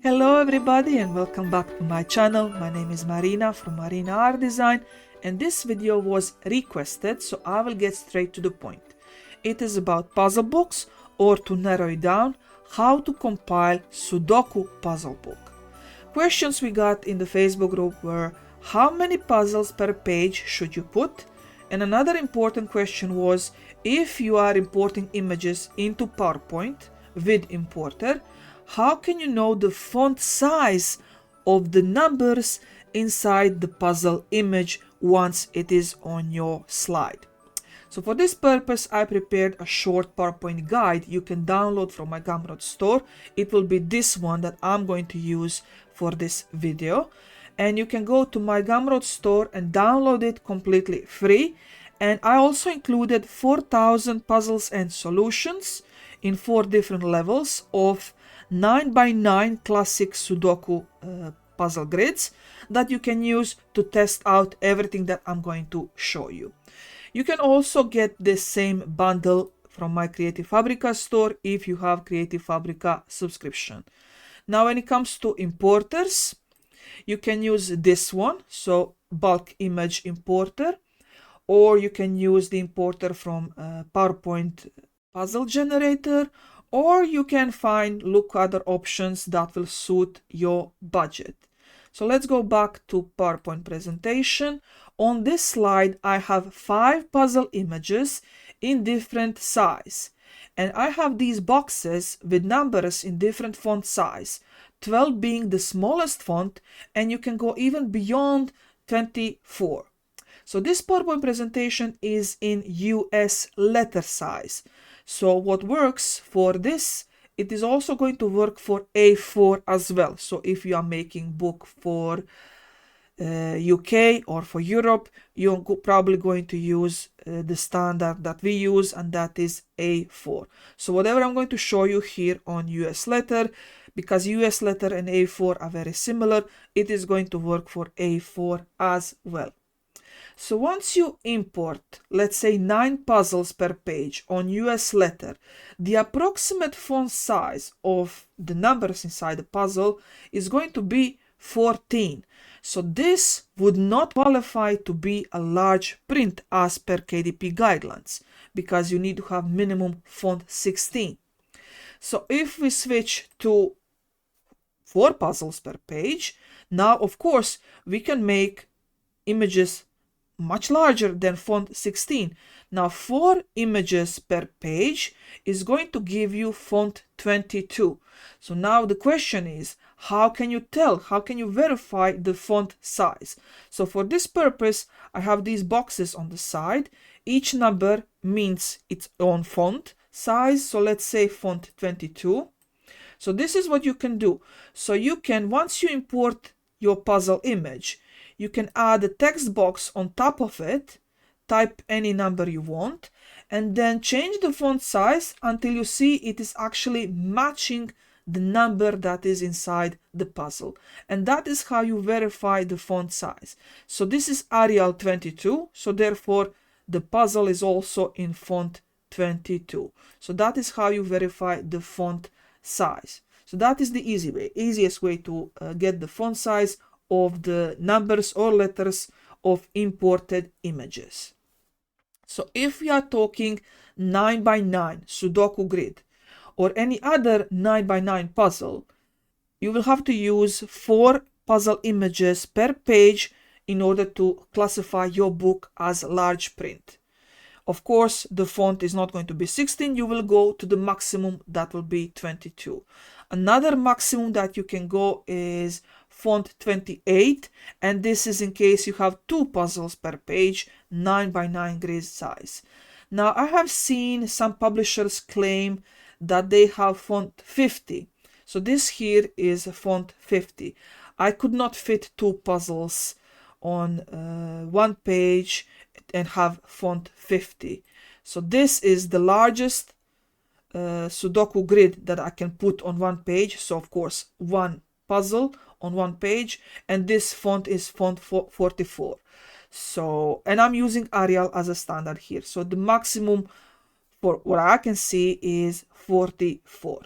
Hello everybody and welcome back to my channel. My name is Marina from Marina Art Design and this video was requested, so I will get straight to the point. It is about puzzle books, or to narrow it down, how to compile Sudoku puzzle book. Questions we got in the Facebook group were how many puzzles per page should you put? And another important question was if you are importing images into PowerPoint with importer, how can you know the font size of the numbers inside the puzzle image once it is on your slide? So for this purpose, I prepared a short PowerPoint guide you can download from my Gumroad store. It will be this one that I'm going to use for this video. And you can go to my Gumroad store and download it completely free. And I also included 4,000 puzzles and solutions in 4 different levels of 9x9 classic Sudoku puzzle grids that you can use to test out everything that I'm going to show you. You can also get this same bundle from my Creative Fabrica store if you have Creative Fabrica subscription. Now when it comes to importers, you can use this one, so bulk image importer, or you can use the importer from PowerPoint puzzle generator, or you can look other options that will suit your budget. So let's go back to PowerPoint presentation. On this slide, I have 5 puzzle images in different size. And I have these boxes with numbers in different font size, 12 being the smallest font, and you can go even beyond 24. So this PowerPoint presentation is in US letter size. So what works for this, it is also going to work for A4 as well. So if you are making book for UK or for Europe, you're probably going to use the standard that we use, and that is A4. So whatever I'm going to show you here on US letter, because US letter and A4 are very similar, it is going to work for A4 as well. So once you import, let's say 9 puzzles per page on US letter, the approximate font size of the numbers inside the puzzle is going to be 14. So this would not qualify to be a large print as per KDP guidelines, because you need to have minimum font 16. So if we switch to 4 puzzles per page, now of course we can make images much larger than font 16. Now 4 images per page is going to give you font 22. So now the question is, how can you tell, how can you verify the font size? So for this purpose, I have these boxes on the side. Each number means its own font size. So let's say font 22. So this is what you can do. So you can, once you import your puzzle image, you can add a text box on top of it, type any number you want, and then change the font size until you see it is actually matching the number that is inside the puzzle. And that is how you verify the font size. So this is Arial 22, so therefore the puzzle is also in font 22. So that is how you verify the font size. So that is the easiest way to get the font size of the numbers or letters of imported images. So if we are talking 9x9 Sudoku grid or any other 9x9 puzzle, you will have to use 4 puzzle images per page in order to classify your book as large print. Of course, the font is not going to be 16, you will go to the maximum, that will be 22. Another maximum that you can go is font 28, and this is in case you have 2 puzzles per page, 9x9 grid size. Now I have seen some publishers claim that they have font 50. So this here is font 50. I could not fit 2 puzzles on 1 page and have font 50. So this is the largest Sudoku grid that I can put on 1 page. So of course 1 puzzle on 1 page, and this font is font 44. So, and I'm using Arial as a standard here. So the maximum for what I can see is 44.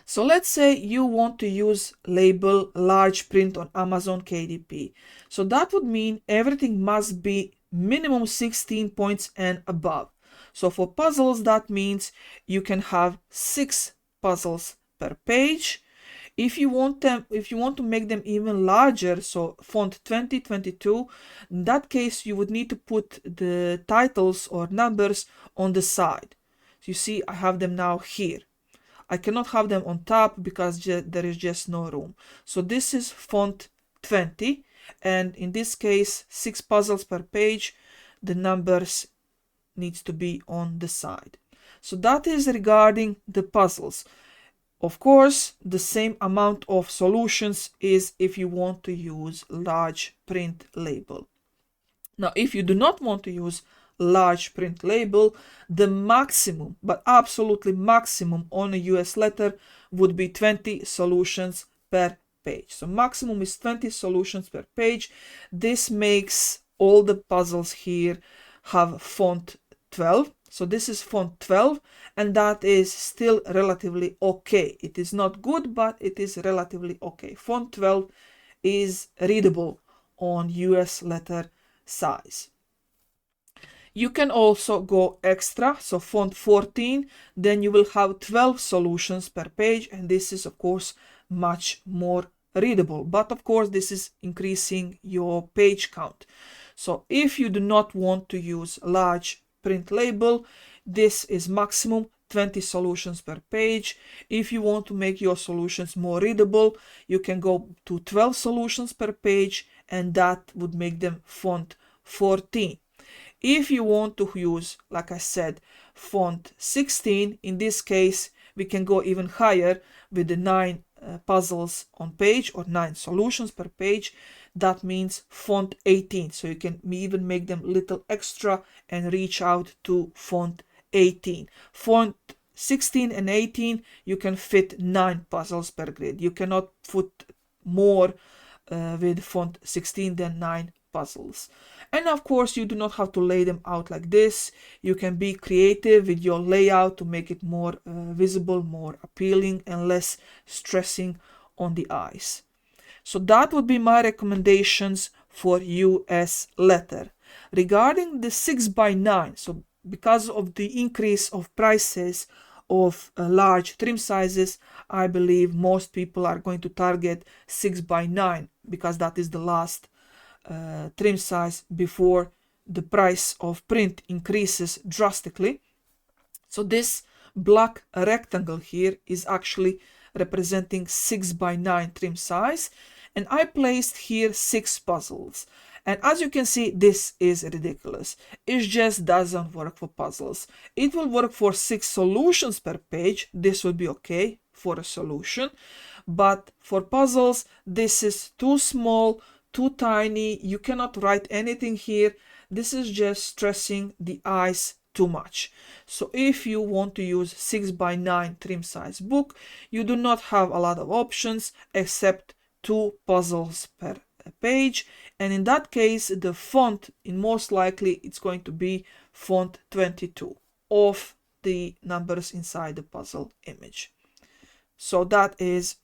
So let's say you want to use label large print on Amazon KDP. So that would mean everything must be minimum 16 points and above. So for puzzles, that means you can have 6 puzzles per page. If you want to make them even larger, so font 20, 22, in that case you would need to put the titles or numbers on the side. So you see, I have them now here. I cannot have them on top because there is just no room. So this is font 20, and in this case 6 puzzles per page, the numbers needs to be on the side. So that is regarding the puzzles. Of course, the same amount of solutions is if you want to use large print label. Now, if you do not want to use large print label, the maximum, but absolutely maximum on a US letter would be 20 solutions per page. So maximum is 20 solutions per page. This makes all the puzzles here have font 12. So this is font 12, and that is still relatively okay. It is not good, but it is relatively okay. Font 12 is readable on US letter size. You can also go extra, so font 14, then you will have 12 solutions per page, and this is of course much more readable, but of course this is increasing your page count. So if you do not want to use large print label, this is maximum 20 solutions per page. If you want to make your solutions more readable, you can go to 12 solutions per page, and that would make them font 14. If you want to use, like I said, font 16, in this case we can go even higher with the 9 puzzles on page, or 9 solutions per page. That means font 18, so you can even make them little extra and reach out to font 18. Font 16 and 18, you can fit 9 puzzles per grid. You cannot put more with font 16 than 9 puzzles. And of course you do not have to lay them out like this. You can be creative with your layout to make it more visible, more appealing, and less stressing on the eyes. So that would be my recommendations for US letter. Regarding the 6x9, so because of the increase of prices of large trim sizes, I believe most people are going to target 6x9 because that is the last trim size before the price of print increases drastically. So this black rectangle here is actually representing 6x9 trim size, and I placed here 6 puzzles. And as you can see, this is ridiculous. It just doesn't work for puzzles. It will work for 6 solutions per page. This would be okay for a solution, but for puzzles this is too small, too tiny. You cannot write anything here. This is just stressing the eyes too much. So if you want to use 6x9 trim size book, you do not have a lot of options except 2 puzzles per page, and in that case the font, in most likely it's going to be font 22 of the numbers inside the puzzle image. So that is,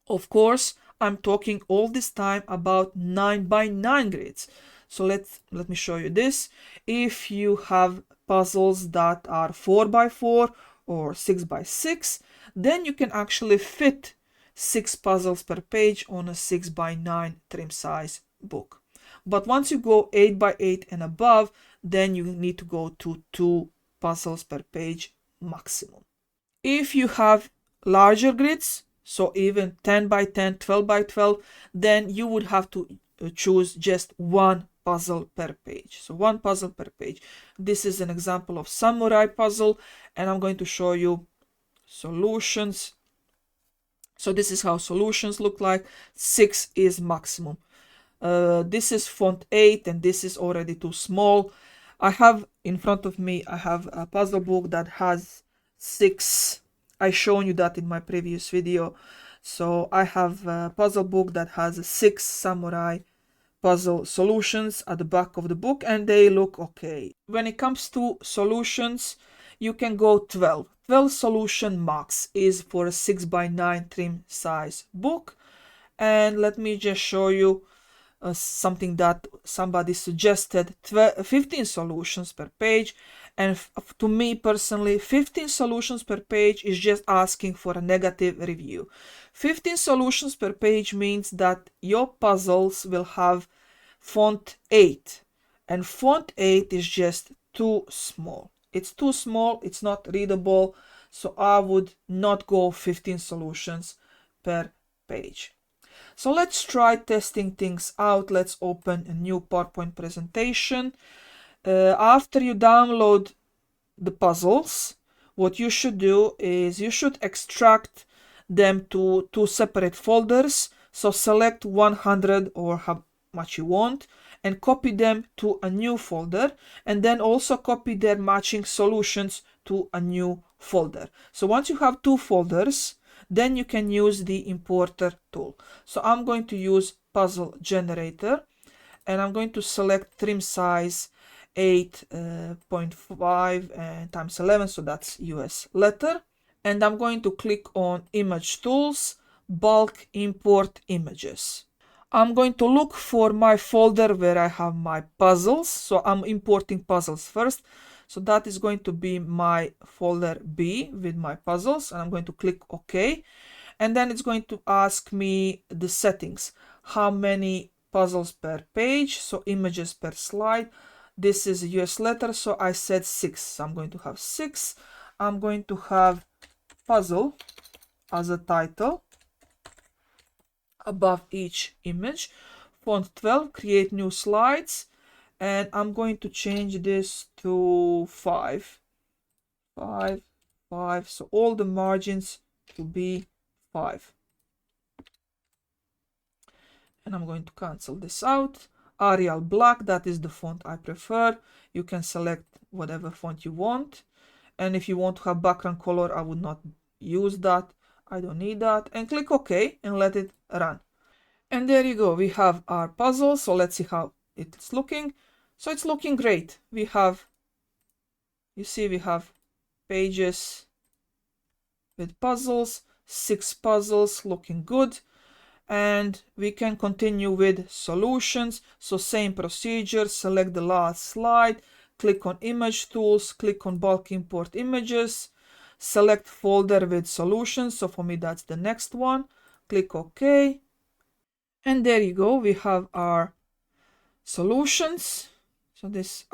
of course, I'm talking all this time about 9x9 grids. So let me show you this. If you have puzzles that are 4x4 or 6x6, then you can actually fit 6 puzzles per page on a 6x9 trim size book. But once you go 8x8 and above, then you need to go to 2 puzzles per page maximum. If you have larger grids, so even 10x10, 12x12, then you would have to choose just 1 puzzle per page. So 1 puzzle per page. This is an example of samurai puzzle, and I'm going to show you solutions. So this is how solutions look like. 6 is maximum. This is font 8, and this is already too small. I have in front of me, I have a puzzle book that has 6. I shown you that in my previous video. So I have a puzzle book that has 6 samurai puzzle solutions at the back of the book, and they look okay. When it comes to solutions, you can go 12. 12 solution max is for a 6x9 trim size book. And let me just show you something that somebody suggested, 15 solutions per page. And to me personally, 15 solutions per page is just asking for a negative review. 15 solutions per page means that your puzzles will have font 8, and font 8 is just too small. It's too small, it's not readable, so I would not go 15 solutions per page. So let's try testing things out. Let's open a new PowerPoint presentation. After you download the puzzles, what you should do is you should extract them to two separate folders. So select 100 or how much you want and copy them to a new folder, and then also copy their matching solutions to a new folder. So once you have two folders, then you can use the importer tool. So I'm going to use puzzle generator, and I'm going to select trim size 8.5 and times 11, so that's US letter. And I'm going to click on image tools, bulk import images. I'm going to look for my folder where I have my puzzles. So I'm importing puzzles first. So that is going to be my folder B with my puzzles, and I'm going to click OK. And then it's going to ask me the settings. How many puzzles per page? So images per slide. This is a US letter, so I said 6. So I'm going to have 6. I'm going to have puzzle as a title above each image. Font 12, create new slides. And I'm going to change this to 5. 5, 5. So all the margins to be 5. And I'm going to cancel this out. Arial black, that is the font I prefer. You can select whatever font you want. And if you want to have background color, I would not use that. I don't need that. And click OK and let it run. And there you go. We have our puzzle. So let's see how it's looking. So it's looking great. We have, you see, we have pages with puzzles, 6 puzzles, looking good. And we can continue with solutions. So same procedure, select the last slide, click on image tools, click on bulk import images, select folder with solutions. So for me, that's the next one. Click OK. And there you go. We have our solutions. So this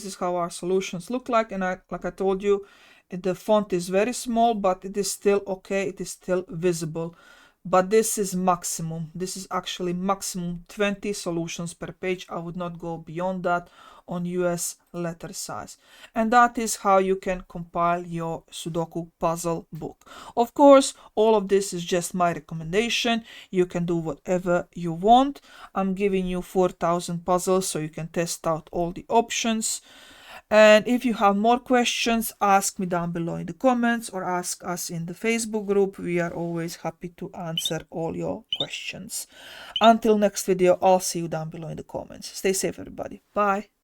is how our solutions look like. And like I told you, the font is very small, but it is still okay. It is still visible. But this is maximum. This is actually maximum 20 solutions per page. I would not go beyond that on US letter size. And that is how you can compile your Sudoku puzzle book. Of course, all of this is just my recommendation. You can do whatever you want. I'm giving you 4,000 puzzles so you can test out all the options. And if you have more questions, ask me down below in the comments or ask us in the Facebook group. We are always happy to answer all your questions. Until next video, I'll see you down below in the comments. Stay safe, everybody. Bye.